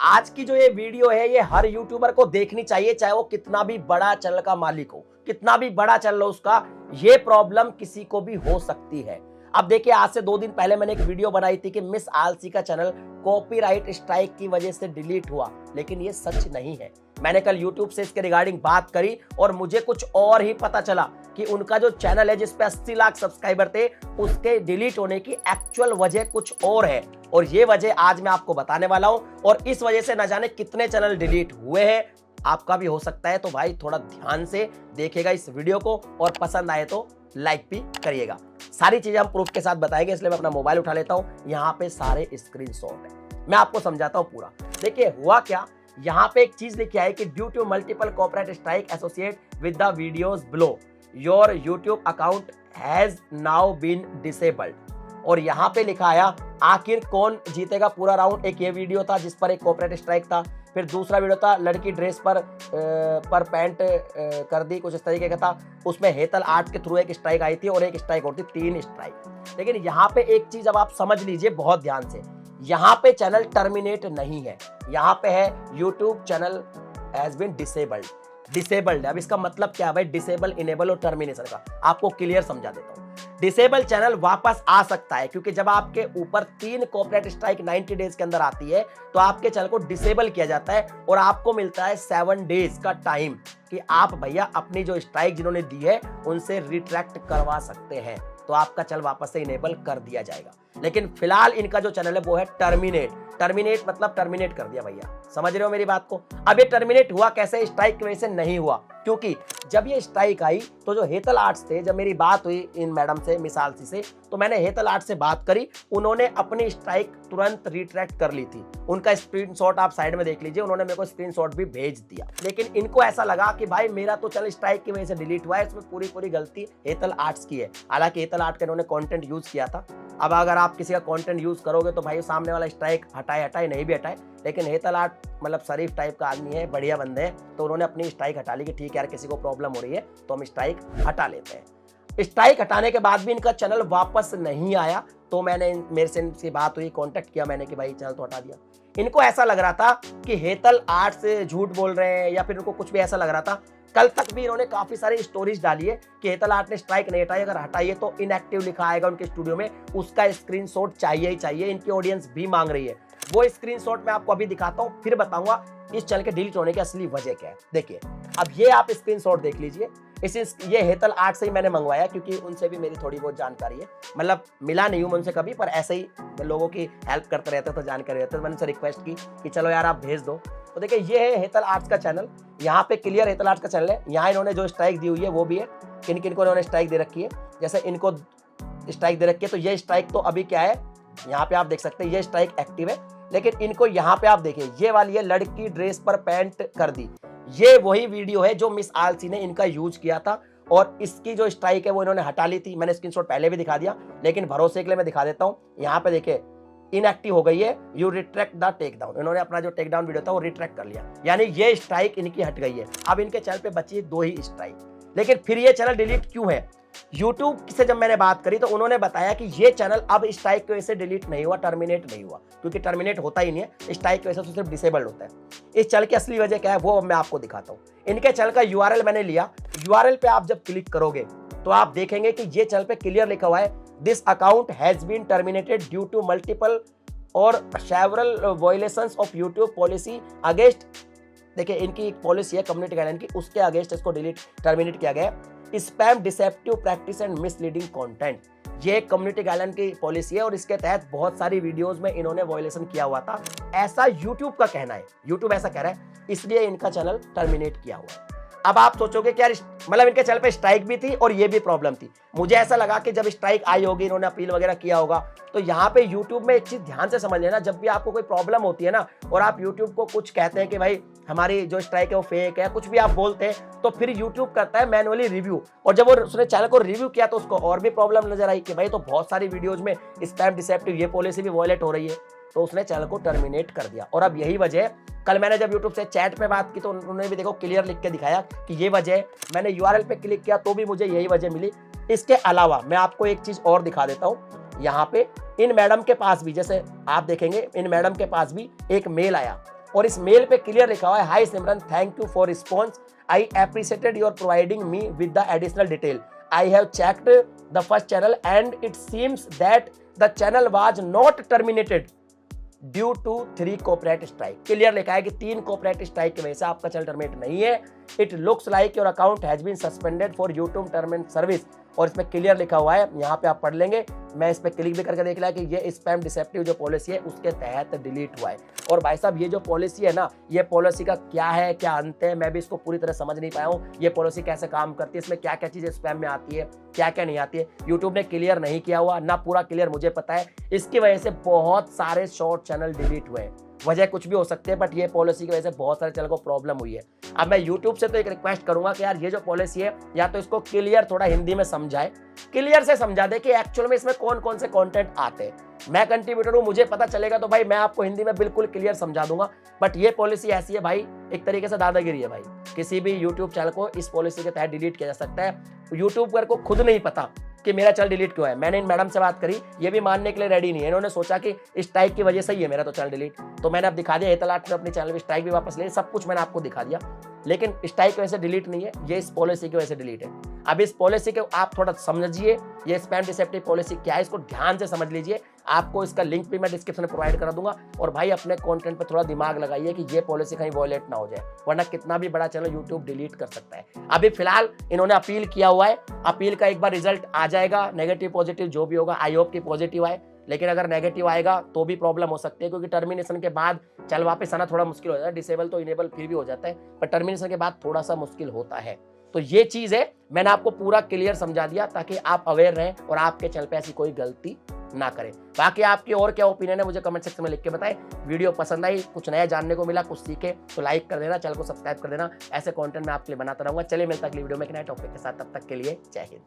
आज की जो ये वीडियो है ये हर यूट्यूबर को देखनी चाहिए, चाहे वो कितना भी बड़ा चैनल का मालिक हो, कितना भी बड़ा चैनल हो उसका, ये प्रॉब्लम किसी को भी हो सकती है। अब देखिए, आज से 2 दिन पहले मैंने एक वीडियो बनाई थी कि मिस आलसी का चैनल कॉपीराइट स्ट्राइक की वजह से डिलीट हुआ, लेकिन ये सच नहीं है। मैंने कल YouTube से इसके रिगार्डिंग बात करी और मुझे कुछ और ही पता चला कि उनका जो चैनल है जिसपे 80 लाख सब्सक्राइबर थे, उसके डिलीट होने की एक्चुअल वजह कुछ और है और ये वजह आज मैं आपको बताने वाला हूं। और इस वजह से न जाने कितने चैनल डिलीट हुए हैं, आपका भी हो सकता है। तो भाई थोड़ा ध्यान से देखिएगा इस वीडियो को और पसंद आए तो लाइक भी करिएगा। सारी चीजें हम प्रूफ के साथ बताएंगे, इसलिए मैं अपना मोबाइल उठा लेता हूं। यहाँ पे सारे स्क्रीनशॉट है, मैं आपको समझाता हूं पूरा। देखिए हुआ क्या, यहाँ पे एक चीज लिखी है कि due to multiple copyright strike associate with the videos below, your YouTube account has now been disabled. और यहाँ पे लिखा आया आखिर कौन जीतेगा पूरा राउंड। एक ये वीडियो था जिस पर एक कॉपीराइट स्ट्राइक था, फिर दूसरा वीडियो था लड़की ड्रेस पर पैंट कर दी, कुछ इस तरीके का था। उसमें हेतल आर्ट के थ्रू एक स्ट्राइक आई थी और एक स्ट्राइक होती, 3 स्ट्राइक। लेकिन यहाँ पे एक चीज अब आप समझ लीजिए बहुत ध्यान से, यहाँ पे चैनल टर्मिनेट नहीं है, यहाँ पे है YouTube channel has been disabled. अब इसका मतलब क्या है भाई, डिसेबल, इनेबल और टर्मिनेशन का आपको क्लियर समझा देता हूं। डिसेबल चैनल वापस आ सकता है क्योंकि जब आपके ऊपर 3 कॉपीराइट स्ट्राइक 90 डेज के अंदर आती है तो आपके चैनल को डिसेबल किया जाता है और आपको मिलता है 7 डेज का टाइम कि आप भैया अपनी जो स्ट्राइक जिन्होंने दी है उनसे रिट्रैक्ट करवा सकते हैं, तो आपका चैनल वापस से इनेबल कर दिया जाएगा। लेकिन फिलहाल इनका जो चैनल है वो है टर्मिनेट मतलब टर्मिनेट कर दिया भैया, समझ रहे हो मेरी बात को। अब ये टर्मिनेट हुआ कैसे, स्ट्राइक की वजह से नहीं हुआ, क्योंकि जब ये स्ट्राइक आई तो जो हेतल आर्ट्स थे, जब मेरी बात हुई इन मैडम से, मिस आलसी से, तो मैंने हेतल आर्ट से बात करी, उन्होंने अपनी स्ट्राइक तुरंत रिट्रैक्ट कर ली थी। उनका स्क्रीनशॉट आप साइड में देख लीजिए, उन्होंने मेरे को स्क्रीनशॉट भी भेज दिया। लेकिन इनको ऐसा लगा कि भाई मेरा तो चैनल स्ट्राइक की वजह से डिलीट हुआ है, इसमें पूरी गलती हेतल आर्ट्स की है। हालांकि हेतल आर्ट का इन्होंने कंटेंट यूज किया था। अब अगर आप किसी का कंटेंट यूज करोगे तो भाई सामने वाला स्ट्राइक हटाए नहीं भी हटाए, लेकिन हेतल आर्ट मतलब शरीफ टाइप का आदमी है, बढ़िया बंदे हैं, तो उन्होंने अपनी स्ट्राइक हटा ली कि ठीक है यार, किसी को प्रॉब्लम हो रही है तो हम स्ट्राइक हटा लेते हैं। स्ट्राइक हटाने के बाद भी इनका चैनल वापस नहीं आया, तो मैंने मेरे से इनसे बात हुई, कांटेक्ट किया मैंने कि भाई चैनल तो हटा दिया। इनको ऐसा लग रहा था कि हेतल आर्ट से झूठ बोल रहे हैं या फिर इनको कुछ भी ऐसा लग रहा था। कल तक भी इन्होंने काफी सारी स्टोरीज डाली है कि हेतल आर्ट ने स्ट्राइक नहीं हटाई, अगर हटाइए तो इनएक्टिव लिखा आएगा उनके स्टूडियो में, उसका स्क्रीनशॉट चाहिए ही चाहिए। इनकी ऑडियंस भी मांग रही है, वो स्क्रीनशॉट मैं आपको अभी दिखाता हूं, फिर बताऊंगा इस चैनल के डिलीट होने की असली वजह क्या है। देखिए अब ये आप स्क्रीनशॉट देख लीजिए, ये हेतल आर्ट से ही मैंने मंगवाया क्योंकि उनसे भी मेरी थोड़ी बहुत जानकारी है, मतलब मिला नहीं हूं मैं उनसे कभी, पर ऐसे ही लोगों की हेल्प करते रहते तो जानकारी रहते, तो मैंने उनसे रिक्वेस्ट की कि चलो यार आप भेज दो। तो देखिए ये है हेतल आर्ट्स का चैनल, यहाँ पे क्लियर हेतल आर्ट्स का चैनल है। यहाँ इन्होंने जो स्ट्राइक दी हुई है वो भी है, किन किन को इन्होंने स्ट्राइक दे रखी है। जैसे इनको स्ट्राइक दे रखी है तो ये स्ट्राइक तो अभी क्या है, यहाँ पे आप देख सकते हैं ये स्ट्राइक एक्टिव है। लेकिन इनको यहाँ पे आप देखिए, ये वाली है लड़की ड्रेस पर पैंट कर दी, ये वही वीडियो है जो मिस आलसी ने इनका यूज किया था और इसकी जो स्ट्राइक है वो इन्होंने हटा ली थी। मैंने स्क्रीनशॉट पहले भी दिखा दिया, लेकिन भरोसे के लिए मैं दिखा देता हूँ। यहाँ पे देखिए इनएक्टिव हो गई है, you retract the take down, इन्होंने अपना जो टेक डाउन वीडियो था वो रिट्रैक्ट कर लिया, यानी ये स्ट्राइक इनकी हट गई है। अब इनके चैनल पे बची 2 ही स्ट्राइक। लेकिन फिर ये चैनल डिलीट क्यों है, YouTube से जब मैंने बात करी तो उन्होंने बताया कि ये चैनल अब स्ट्राइक की वजह से डिलीट नहीं हुआ, टर्मिनेट नहीं हुआ, क्योंकि टर्मिनेट होता ही नहीं है, स्ट्राइक की वजह से सिर्फ डिसेबल्ड होता है। इस चैनल की असली वजह क्या है वो मैं आपको दिखाता हूँ। इनके चैनल का URL मैंने लिया, URL पे आप जब क्लिक करोगे तो आप देखेंगे कि ये चैनल पे क्लियर लिखा हुआ है, this account has been terminated due to multiple और several violations of YouTube policy against. देखिए इनकी एक पॉलिसी है कम्युनिटी गाइडलाइन की, उसके अगेंस्ट इसको टर्मिनेट किया गया है। Spam, deceptive practice and misleading content, ये कम्युनिटी गाइडलाइन की पॉलिसी है और इसके तहत बहुत सारी वीडियोस में इन्होंने वायलेशन किया हुआ था, ऐसा यूट्यूब का कहना है। यूट्यूब ऐसा कह रहा है, इसलिए इनका चैनल टर्मिनेट किया हुआ है। अब आप सोचोगे कि यार मतलब इनके चैनल पे स्ट्राइक भी थी और ये भी प्रॉब्लम थी। मुझे ऐसा लगा कि जब स्ट्राइक आई होगी, इन्होंने अपील वगैरह किया होगा, तो यहाँ पे यूट्यूब में एक चीज ध्यान से समझ लेना, जब भी आपको कोई प्रॉब्लम होती है ना और आप यूट्यूब को कुछ कहते हैं कि भाई हमारी जो स्ट्राइक है वो फेक है, कुछ भी आप बोलते हैं, तो फिर यूट्यूब करता है मैनुअली रिव्यू। और जब वो उसने चैनल को रिव्यू किया तो उसको और भी प्रॉब्लम नजर आई कि भाई तो बहुत सारी वीडियोज में स्पैम, डिसेप्टिव ये पॉलिसी भी वायलेट हो रही है, तो उसने चैनल को टर्मिनेट कर दिया। और अब यही वजह है, कल मैंने जब YouTube से चैट पे बात की तो उन्होंने भी देखो क्लियर लिख के दिखाया कि ये वजह है। मैंने URL पे क्लिक किया तो भी मुझे यही वजह मिली। इसके अलावा मैं आपको एक चीज और दिखा देता हूँ। यहाँ पे इन मैडम के पास भी, जैसे आप देखेंगे इन मैडम के पास भी एक मेल आया और इस मेल पे क्लियर लिखा हुआ है, hi Simran, thank you for response, I appreciated your providing me with the additional detail, I have checked the first channel and it seems that the channel was not terminated due to 3 corporate strike. Clear लिखा है कि 3 corporate strike की वजह से आपका channel terminate नहीं है। It looks like your account has been suspended for YouTube term and service, और इसमें क्लियर लिखा हुआ है, यहाँ पे आप पढ़ लेंगे, मैं इस पे क्लिक भी करके देख लिया कि ये स्पैम डिसेप्टिव जो पॉलिसी है उसके तहत डिलीट हुआ है। और भाई साहब ये जो पॉलिसी है ना, ये पॉलिसी का क्या है, क्या अंत है, मैं भी इसको पूरी तरह समझ नहीं पाया हूँ। ये पॉलिसी कैसे काम करती है, इसमें क्या क्या चीजें स्पैम में आती है, क्या क्या नहीं आती है, यूट्यूब ने क्लियर नहीं किया हुआ ना, पूरा क्लियर मुझे पता है। इसकी वजह से बहुत सारे शॉर्ट चैनल डिलीट हुए हैं। वजह कुछ भी हो सकती है, बट ये पॉलिसी की वजह से बहुत सारे चैनल को प्रॉब्लम हुई है। अब मैं यूट्यूब से तो एक रिक्वेस्ट करूंगा कि यार ये जो पॉलिसी है, या तो इसको क्लियर थोड़ा हिंदी में समझाए, क्लियर से समझा दे कि एक्चुअल में इसमें कौन कौन से कंटेंट आते हैं। मैं कंट्रीब्यूटर हूं, मुझे पता चलेगा तो भाई मैं आपको हिंदी में बिल्कुल क्लियर समझा दूंगा। बट ये पॉलिसी ऐसी है भाई, एक तरीके से दादागिरी है भाई। किसी भी यूट्यूब चैनल को इस पॉलिसी के तहत डिलीट किया जा सकता है। यूट्यूबर को खुद नहीं पता कि मेरा चैनल डिलीट क्यों है। मैंने इन मैडम से बात करी, ये भी मानने के लिए रेडी नहीं है। इन्होंने सोचा कि स्ट्राइक की वजह से ही है मेरा तो चैनल डिलीट। तो मैंने अब दिखा दिया, एतलाट में अपने चैनल में स्ट्राइक भी वापस ले, सब कुछ मैंने आपको दिखा दिया। लेकिन स्ट्राइक की वजह से डिलीट नहीं है, ये इस पॉलिसी की वजह से डिलीट है। अब इस पॉलिसी के आप थोड़ा समझिए, ये स्पैम डिसेप्टिव पॉलिसी क्या है, इसको ध्यान से समझ लीजिए। आपको इसका लिंक भी मैं डिस्क्रिप्शन में प्रोवाइड करा दूंगा। और भाई अपने कंटेंट पे थोड़ा दिमाग लगाइए कि ये पॉलिसी कहीं वॉयलेट ना हो जाए, वरना कितना भी बड़ा चैनल यूट्यूब डिलीट कर सकता है। अभी फिलहाल इन्होंने अपील किया हुआ है, अपील का एक बार रिजल्ट आ जाएगा, नेगेटिव पॉजिटिव जो भी होगा, आई होप कि पॉजिटिव आए। लेकिन अगर नेगेटिव आएगा तो भी प्रॉब्लम हो सकती है, क्योंकि टर्मिनेशन के बाद चल वापस आना थोड़ा मुश्किल हो जाता है। डिसेबल तो इनेबल फिर भी हो जाता है, पर टर्मिनेशन के बाद थोड़ा सा मुश्किल होता है। तो ये चीज है, मैंने आपको पूरा क्लियर समझा दिया ताकि आप अवेयर रहें और आपके चैनल पे ऐसी कोई गलती ना करें। बाकी आपकी और क्या ओपिनियन है मुझे कमेंट सेक्शन में लिख के बताएं। वीडियो पसंद आई, कुछ नया जानने को मिला, कुछ सीखे तो लाइक कर देना, चैनल को सब्सक्राइब कर देना। ऐसे कंटेंट मैं आपके लिए बनाता रहूंगा। चलिए मिलता अगली वीडियो में एक नए टॉपिक के साथ, तब तक के लिए जय हिंद।